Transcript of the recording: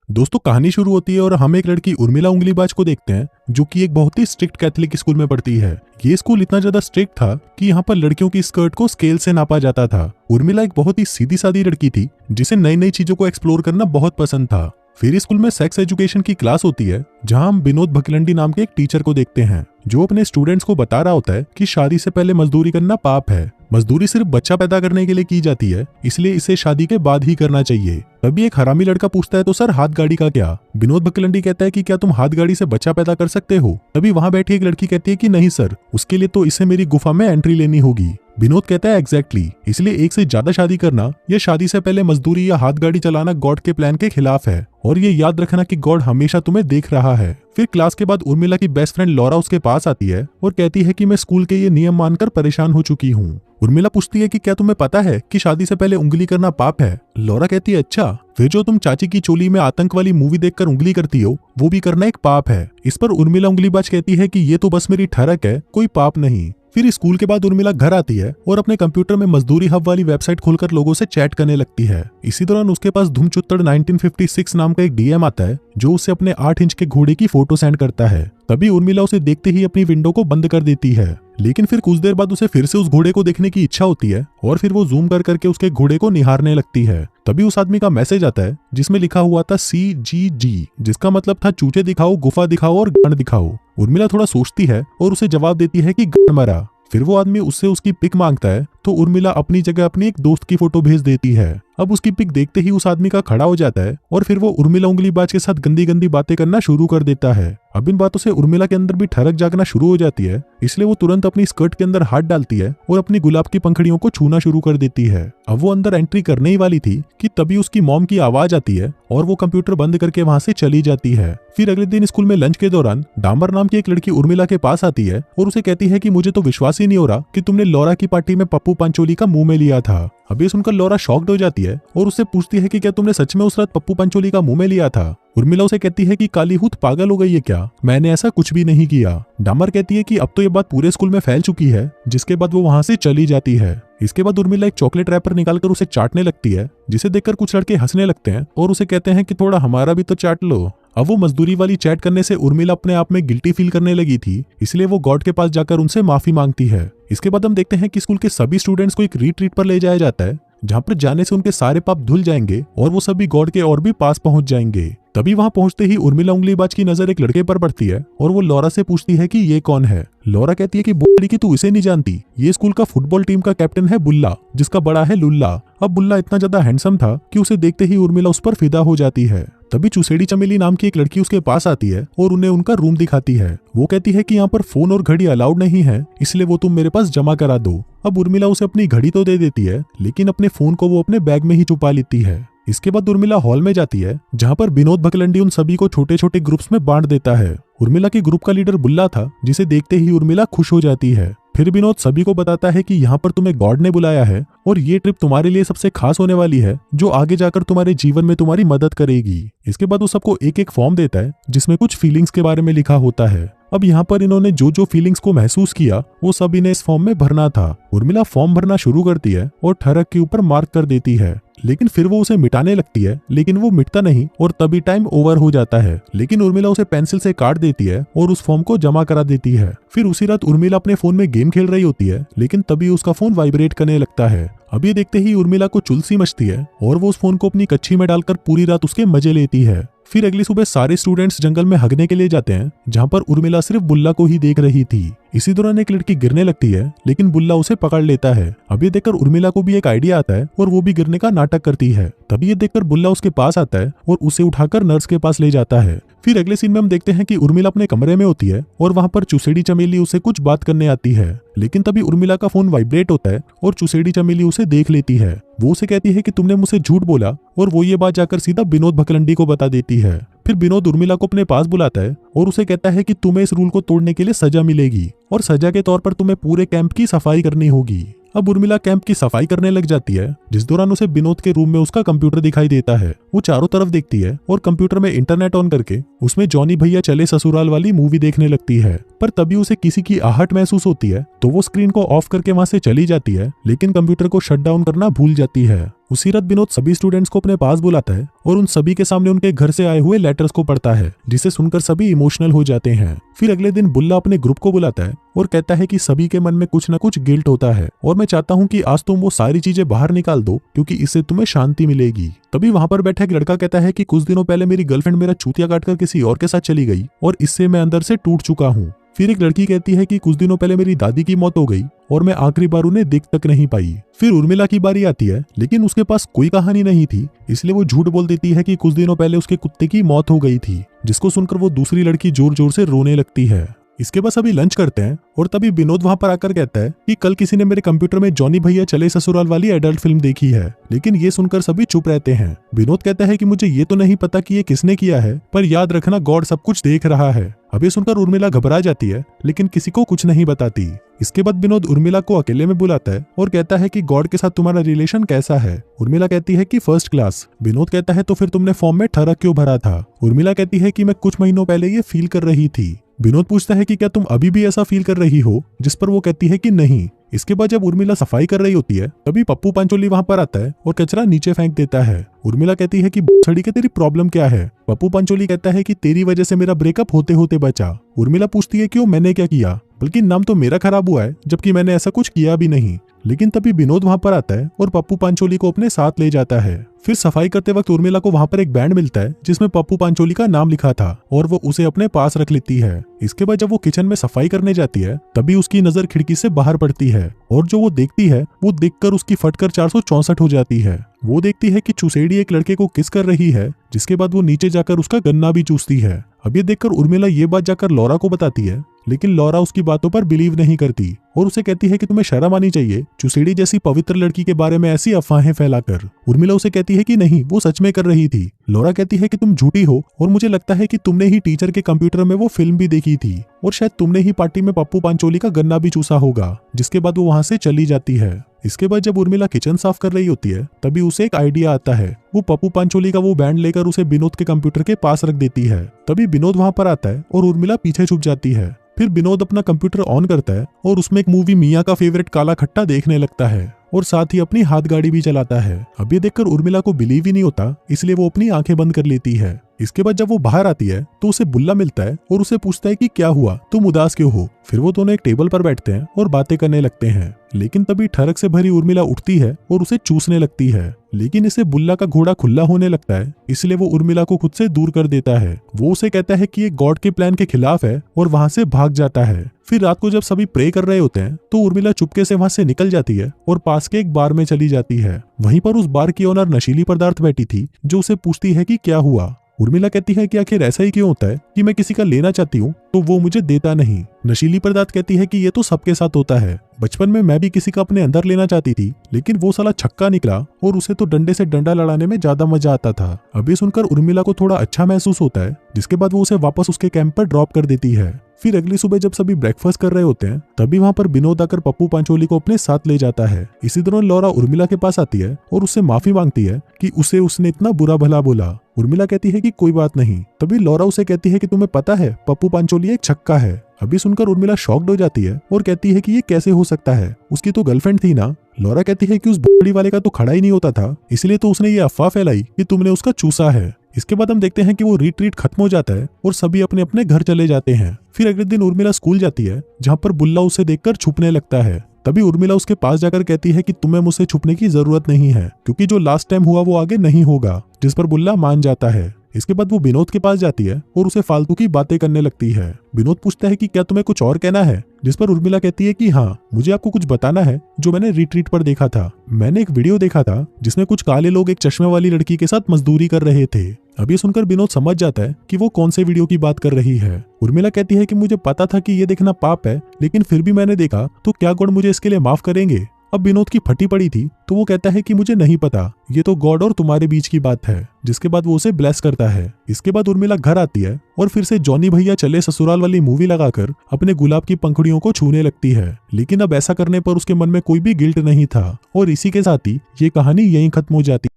दोस्तों कहानी शुरू होती है और हम एक लड़की उर्मिला उंगलीबाज को देखते हैं जो कि एक बहुत ही स्ट्रिक्ट कैथोलिक स्कूल में पढ़ती है। ये स्कूल इतना ज्यादा स्ट्रिक्ट था कि यहाँ पर लड़कियों की स्कर्ट को स्केल से नापा जाता था। उर्मिला एक बहुत ही सीधी सादी लड़की थी जिसे नई नई चीजों को एक्सप्लोर करना बहुत पसंद था। फिर स्कूल में सेक्स एजुकेशन की क्लास होती है जहां हम विनोद भकलंडी नाम के एक टीचर को देखते हैं जो अपने स्टूडेंट्स को बता रहा होता है कि शादी से पहले मजदूरी करना पाप है। मजदूरी सिर्फ बच्चा पैदा करने के लिए की जाती है, इसलिए इसे शादी के बाद ही करना चाहिए। तभी एक हरामी लड़का पूछता है तो सर हाथ गाड़ी का क्या? विनोद भकलंडी कहता है कि क्या तुम हाथ गाड़ी से बच्चा पैदा कर सकते हो? तभी वहां बैठी एक लड़की कहती है कि नहीं सर, उसके लिए तो इसे मेरी गुफा में एंट्री लेनी होगी। विनोद कहता है एग्जैक्टली, इसलिए एक से ज्यादा शादी करना या शादी से पहले मजदूरी या हाथ गाड़ी चलाना गॉड के प्लान के खिलाफ है और ये याद रखना कि गॉड हमेशा तुम्हें देख रहा है। फिर क्लास के बाद उर्मिला की बेस्ट फ्रेंड लौरा उसके पास आती है और कहती है कि मैं स्कूल के ये नियम मानकर परेशान हो चुकी हूँ। उर्मिला पूछती है कि क्या तुम्हें पता है कि शादी से पहले उंगली करना पाप है? लौरा कहती है अच्छा, फिर जो तुम चाची की चोली में आतंक वाली मूवी देखकर उंगली करती हो वो भी करना एक पाप है। इस पर उर्मिला उंगलीबाज कहती है कि ये तो बस मेरी ठरक है, कोई पाप नहीं। फिर स्कूल के बाद उर्मिला घर आती है और अपने कंप्यूटर में मजदूरी हब वाली वेबसाइट खोलकर लोगों से चैट करने लगती है। इसी दौरान उसके पास धूमचुत्तड़ 1956 नाम का एक डीएम आता है जो उसे अपने 8 इंच के घोड़े की फोटो सेंड करता है। तभी उर्मिला उसे देखते ही अपनी विंडो को बंद कर देती है, लेकिन फिर कुछ देर बाद उसे फिर से उस घोड़े को देखने की इच्छा होती है और फिर वो जूम कर करके उसके घोड़े को निहारने लगती है। तभी उस आदमी का मैसेज आता है जिसमें लिखा हुआ था CGG, जिसका मतलब था चूचे दिखाओ, गुफा दिखाओ और गण दिखाओ। उर्मिला थोड़ा सोचती है और उसे जवाब देती है कि गण मरा। फिर वो आदमी उससे उसकी पिक मांगता है तो उर्मिला अपनी जगह अपनी एक दोस्त की फोटो भेज देती है। अब उसकी पिक देखते ही उस आदमी का खड़ा हो जाता है और फिर वो उर्मिला उंगलीबाज के साथ गंदी गंदी बातें करना शुरू कर देता है। अब इन बातों से उर्मिला के अंदर भी ठरक जागना शुरू हो जाती है, इसलिए वो तुरंत अपनी स्कर्ट के अंदर हाथ डालती है और अपनी गुलाब की पंखड़ियों को छूना शुरू कर देती है। अब वो अंदर एंट्री करने ही वाली थी कि तभी उसकी मॉम की आवाज आती है और वो कंप्यूटर बंद करके वहां से चली जाती है। फिर अगले दिन स्कूल में लंच के दौरान डामर नाम की एक लड़की उर्मिला के पास आती है और उसे कहती है कि मुझे तो विश्वास ही नहीं हो रहा कि तुमने लौरा की पार्टी में पप्पू पंचोली का मुंह में लिया था। अभी सुनकर लौरा शॉक्ड हो जाती है और उससे पूछती है कि क्या तुमने सच में उस रात पप्पू पंचोली का मुंह में लिया था? उर्मिला उसे कहती है कि काली हूत पागल हो गई है क्या, मैंने ऐसा कुछ भी नहीं किया। डामर कहती है कि अब तो ये बात पूरे स्कूल में फैल चुकी है, जिसके बाद वो वहां से चली जाती है। इसके बाद उर्मिला एक चॉकलेट रैपर निकालकर उसे चाटने लगती है, जिसे देखकर कुछ लड़के हंसने लगते हैं और उसे कहते हैं कि थोड़ा हमारा भी तो चाट लो। अब वो मजदूरी वाली चैट करने से उर्मिला अपने आप में गिल्टी फील करने लगी थी, इसलिए वो गॉड के पास जाकर उनसे माफी मांगती है। इसके बाद हम देखते हैं कि स्कूल के सभी स्टूडेंट्स को एक रिट्रीट पर ले जाया जाता है जहां पर जाने से उनके सारे पाप धुल जाएंगे और वो सभी गॉड के और भी पास पहुंच जाएंगे। तभी वहां पहुंचते ही उर्मिला उंगलीबाज की नजर एक लड़के पर पड़ती है और वो लौरा से पूछती है कि ये कौन है। लौरा कहती है कि बोली कि तू इसे नहीं जानती, ये स्कूल का फुटबॉल टीम का कैप्टन है बुल्ला, जिसका बड़ा है लुल्ला। अब बुल्ला इतना ज्यादा हैंडसम था कि उसे देखते ही उर्मिला उस पर फिदा हो जाती है। तभी चुसेड़ी चमेली नाम की एक लड़की उसके पास आती है और उन्हें उनका रूम दिखाती है। वो कहती है कि यहाँ पर फोन और घड़ी अलाउड नहीं है, इसलिए वो तुम मेरे पास जमा करा दो। अब उर्मिला उसे अपनी घड़ी तो दे देती है, लेकिन अपने फोन को वो अपने बैग में ही छुपा लेती है। इसके बाद उर्मिला हॉल में जाती है जहां पर विनोद भकलंडी उन सभी को छोटे छोटे ग्रुप्स में बांट देता है। उर्मिला के ग्रुप का लीडर बुल्ला था, जिसे देखते ही उर्मिला खुश हो जाती है। फिर विनोद सभी को बताता है कि यहाँ पर तुम्हें गॉड ने बुलाया है और ये ट्रिप तुम्हारे लिए सबसे खास होने वाली है, जो आगे जाकर तुम्हारे जीवन में तुम्हारी मदद करेगी। इसके बाद वो सबको एक एक फॉर्म देता है जिसमें कुछ फीलिंग्स के बारे में लिखा होता है। अब यहाँ पर इन्होंने जो जो फीलिंग्स को महसूस किया वो सब इन्हें इस फॉर्म में भरना था। उर्मिला फॉर्म भरना शुरू करती है और ठरक के ऊपर मार्क कर देती है, लेकिन फिर वो उसे मिटाने लगती है, लेकिन वो मिटता नहीं और तभी टाइम ओवर हो जाता है। लेकिन उर्मिला उसे पेंसिल से काट देती है और उस फॉर्म को जमा करा देती है। फिर उसी रात उर्मिला अपने फोन में गेम खेल रही होती है, लेकिन तभी उसका फोन वाइब्रेट करने लगता है। अब ये देखते ही उर्मिला को चुलसी मचती है और वो उस फोन को अपनी कच्छी में डालकर पूरी रात उसके मजे लेती है। फिर अगली सुबह सारे स्टूडेंट्स जंगल में हगने के लिए जाते हैं, जहां पर उर्मिला सिर्फ बुल्ला को ही देख रही थी। इसी दौरान एक लड़की गिरने लगती है, लेकिन बुल्ला उसे पकड़ लेता है। अब ये देखकर उर्मिला को भी एक आइडिया आता है और वो भी गिरने का नाटक करती है। तभी ये देखकर बुल्ला उसके पास आता है और उसे उठाकर नर्स के पास ले जाता है। फिर अगले सीन में हम देखते हैं कि उर्मिला अपने कमरे में होती है और वहां पर चुसेड़ी चमेली उसे कुछ बात करने आती है, लेकिन तभी उर्मिला का फोन वाइब्रेट होता है और चुसेड़ी चमेली उसे देख लेती है। वो उसे कहती है कि तुमने मुझसे झूठ बोला, और वो ये बात जाकर सीधा विनोद भकलंडी को बता देती है। फिर विनोद उर्मिला को अपने पास बुलाता है और उसे कहता है कि तुम्हें इस रूल को तोड़ने के लिए सजा मिलेगी और सजा के तौर पर तुम्हें पूरे कैंप की सफाई करनी होगी। अब उर्मिला कैंप की सफाई करने लग जाती है, जिस दौरान उसे विनोद के रूम में उसका कंप्यूटर दिखाई देता है। वो चारों तरफ देखती है और कंप्यूटर में इंटरनेट ऑन करके उसमें जॉनी भैया चले ससुराल वाली मूवी देखने लगती है। पर तभी उसे किसी की आहट महसूस होती है, तो वो स्क्रीन को ऑफ करके वहां से चली जाती है, लेकिन कंप्यूटर को शट डाउन करना भूल जाती है। उसी रात विनोद सभी स्टूडेंट्स को अपने पास बुलाता है और उन सभी के सामने उनके घर से आए हुए लेटर्स को पढ़ता है, जिसे सुनकर सभी इमोशनल हो जाते हैं। फिर अगले दिन बुल्ला अपने ग्रुप को बुलाता है और कहता है कि सभी के मन में कुछ न कुछ गिल्ट होता है और मैं चाहता हूँ कि आज तुम वो सारी चीजें बाहर निकाल दो, क्योंकि इससे तुम्हें शांति मिलेगी। तभी वहां पर बैठा एक लड़का कहता है कि कुछ दिनों पहले मेरी गर्लफ्रेंड मेरा चूतिया काटकर किसी और के साथ चली गई और इससे मैं अंदर से टूट चुका हूँ। फिर एक लड़की कहती है कि कुछ दिनों पहले मेरी दादी की मौत हो गई और मैं आखिरी बार उन्हें देख तक नहीं पाई। फिर उर्मिला की बारी आती है, लेकिन उसके पास कोई कहानी नहीं थी, इसलिए वो झूठ बोल देती है कि कुछ दिनों पहले उसके कुत्ते की मौत हो गई थी, जिसको सुनकर वो दूसरी लड़की जोर जोर से रोने लगती है। इसके बाद सभी लंच करते हैं और तभी विनोद वहां पर आकर कहता है कि कल किसी ने मेरे कंप्यूटर में जॉनी भैया चले ससुराल वाली एडल्ट फिल्म देखी है, लेकिन ये सुनकर सभी चुप रहते हैं। विनोद कहता है कि मुझे ये तो नहीं पता कि ये किसने किया है, पर याद रखना गॉड सब कुछ देख रहा है। अब ये सुनकर उर्मिला घबरा जाती है, लेकिन किसी को कुछ नहीं बताती। इसके बाद विनोद उर्मिला को अकेले में बुलाता है और कहता है कि गॉड के साथ तुम्हारा रिलेशन कैसा है। उर्मिला कहती है कि फर्स्ट क्लास। विनोद कहता है तो फिर तुमने फॉर्म में ठरक क्यों भरा था। उर्मिला कहती है कि मैं कुछ महीनों पहले ये फील कर रही थी। विनोद पूछता है कि क्या तुम अभी भी ऐसा फील कर रही हो, जिस पर वो कहती है कि नहीं। इसके बाद जब उर्मिला सफाई कर रही होती है, तभी पप्पू पांचोली वहां पर आता है और कचरा नीचे फेंक देता है। उर्मिला कहती है कि छड़ी के तेरी प्रॉब्लम क्या है। पप्पू पांचोली कहता है कि तेरी वजह से मेरा ब्रेकअप होते होते बचा। उर्मिला पूछती है कि मैंने क्या किया, बल्कि नाम तो मेरा खराब हुआ है, जबकि मैंने ऐसा कुछ किया भी नहीं। लेकिन तभी विनोद वहां पर आता है और पप्पू पांचोली को अपने साथ ले जाता है। फिर सफाई करते वक्त उर्मिला को वहां पर एक बैंड मिलता है जिसमें पप्पू पांचोली का नाम लिखा था और वो उसे अपने पास रख लेती है। इसके बाद जब वो किचन में सफाई करने जाती है, तभी उसकी नजर खिड़की से बाहर पड़ती है और जो वो देखती है वो देखकर उसकी फटकर 464 हो जाती है। वो देखती है कि चुसेड़ी एक लड़के को किस कर रही है, जिसके बाद वो नीचे जाकर उसका गन्ना भी चूसती है। अब ये देखकर उर्मिला ये बात जाकर लौरा को बताती है, लेकिन लौरा उसकी बातों पर बिलीव नहीं करती और उसे कहती है कि तुम्हें शर्म आनी चाहिए चुसेड़ी जैसी पवित्र लड़की के बारे में ऐसी अफवाहें फैलाकर। उर्मिला उसे कहती है कि नहीं, वो सच में कर रही थी। लौरा कहती है कि तुम झूठी हो और मुझे लगता है कि तुमने ही टीचर के कंप्यूटर में वो फिल्म भी देखी थी और शायद तुमने ही पार्टी में पप्पू पांचोली का गन्ना भी चूसा होगा। जिसके बाद वो वहां से चली जाती है। इसके बाद जब उर्मिला किचन साफ कर रही होती है, तभी उसे एक आइडिया आता है। वो पप्पू पांचोली का वो बैंड लेकर उसे विनोद के कंप्यूटर के पास रख देती है। तभी विनोद वहां पर आता है और उर्मिला पीछे छुप जाती है। फिर विनोद अपना कंप्यूटर ऑन करता है और उसमें एक मूवी मियाँ का फेवरेट काला खट्टा देखने लगता है और साथ ही अपनी हाथ गाड़ी भी चलाता है। अब ये देखकर उर्मिला को बिलीव ही नहीं होता, इसलिए वो अपनी आंखें बंद कर लेती है। इसके बाद जब वो बाहर आती है तो उसे बुल्ला मिलता है और उसे पूछता है कि क्या हुआ, तुम उदास क्यों हो। फिर वो दोनों एक टेबल पर बैठते हैं और बातें करने लगते हैं, लेकिन तभी ठरक से भरी उर्मिला उठती है और उसे चूसने लगती है। लेकिन इसे बुल्ला का घोड़ा खुला होने लगता है, इसलिए वो उर्मिला को खुद से दूर कर देता है। वो उसे कहता है कि ये गॉड के प्लान के खिलाफ है और वहां से भाग जाता है। फिर रात को जब सभी प्रे कर रहे होते हैं तो उर्मिला चुपके से वहां से निकल जाती है और पास के एक बार में चली जाती है। वहीं पर उस बार की ओनर नशीली पदार्थ बैठी थी, जो उसे पूछती है कि क्या हुआ। उर्मिला कहती है कि आखिर ऐसा ही क्यों होता है कि मैं किसी का लेना चाहती हूँ तो वो मुझे देता नहीं। नशीली पदार्थ कहती है कि ये तो सबके साथ होता है। बचपन में मैं भी किसी का अपने अंदर लेना चाहती थी, लेकिन वो साला छक्का निकला और उसे तो डंडे से डंडा लड़ाने में ज्यादा मजा आता था। अभी सुनकर उर्मिला को थोड़ा अच्छा महसूस होता है, जिसके बाद वो उसे वापस उसके कैंप पर ड्रॉप कर देती है। फिर अगली सुबह जब सभी ब्रेकफास्ट कर रहे होते हैं, तभी वहां पर विनोद आकर पप्पू पांचोली को अपने साथ ले जाता है। इसी दौरान लौरा उर्मिला के पास आती है और उससे माफी मांगती है कि उसने इतना बुरा भला बोला। उर्मिला कहती है कि कोई बात नहीं। तभी लौरा उसे कहती है कि तुम्हें पता है पप्पू पांचोली एक छक्का है। अभी सुनकर उर्मिला शॉक्ड हो जाती है और कहती है कि ये कैसे हो सकता है, उसकी तो गर्लफ्रेंड थी ना। लौरा कहती है कि उस बूढ़ी वाले का तो खड़ा ही नहीं होता था, इसलिए तो उसने ये अफवाह फैलाई कि तुमने उसका चूसा है। इसके बाद हम देखते हैं कि वो रिट्रीट खत्म हो जाता है और सभी अपने अपने घर चले जाते हैं। फिर अगले दिन उर्मिला स्कूल जाती है, जहाँ पर बुल्ला उसे देखकर छुपने लगता है। तभी उर्मिला उसके पास जाकर कहती है कि तुम्हें मुझसे छुपने की जरूरत नहीं है, क्योंकि जो लास्ट टाइम हुआ वो आगे नहीं होगा, जिस पर बुल्ला मान जाता है। इसके बाद वो विनोद के पास जाती है और उसे फालतू की बातें करने लगती है। विनोद पूछता है कि क्या तुम्हें कुछ और कहना है, जिस पर उर्मिला कहती है कि हाँ, मुझे आपको कुछ बताना है जो मैंने रिट्रीट पर देखा था। मैंने एक वीडियो देखा था जिसमें कुछ काले लोग एक चश्मे वाली लड़की के साथ मजदूरी कर रहे थे। अब ये सुनकर विनोद समझ जाता है कि वो कौन से वीडियो की बात कर रही है। उर्मिला कहती है कि मुझे पता था कि ये देखना पाप है, लेकिन फिर भी मैंने देखा, तो क्या गॉड मुझे इसके लिए माफ करेंगे। अब विनोद की फटी पड़ी थी, तो वो कहता है कि मुझे नहीं पता, ये तो गॉड और तुम्हारे बीच की बात है। जिसके बाद वो उसे ब्लेस करता है। इसके बाद उर्मिला घर आती है और फिर से जॉनी भैया चले ससुराल वाली मूवी लगाकर अपने गुलाब की पंखुड़ियों को छूने लगती है। लेकिन अब ऐसा करने पर उसके मन में कोई भी गिल्ट नहीं था और इसी के साथ ही ये कहानी यहीं खत्म हो जाती।